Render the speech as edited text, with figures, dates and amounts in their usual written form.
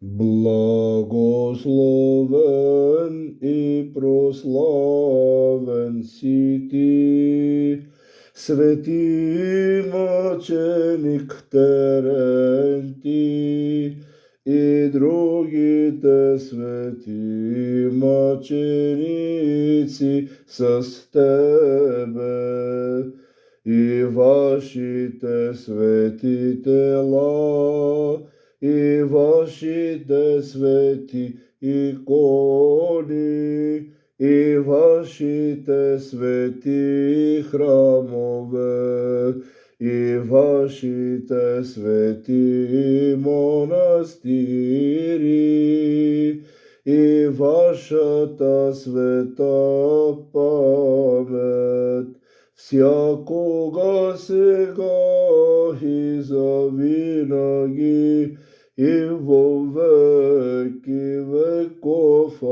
Благословен и прославен си ти, свети мъченик Терентий и другите свети мъченици с тебе, и вашите свети тела, и вашите свети икони, и вашите свети храмове, и вашите свети монастири, и вашата света памет, всякога сега и завинаги и во веки веков.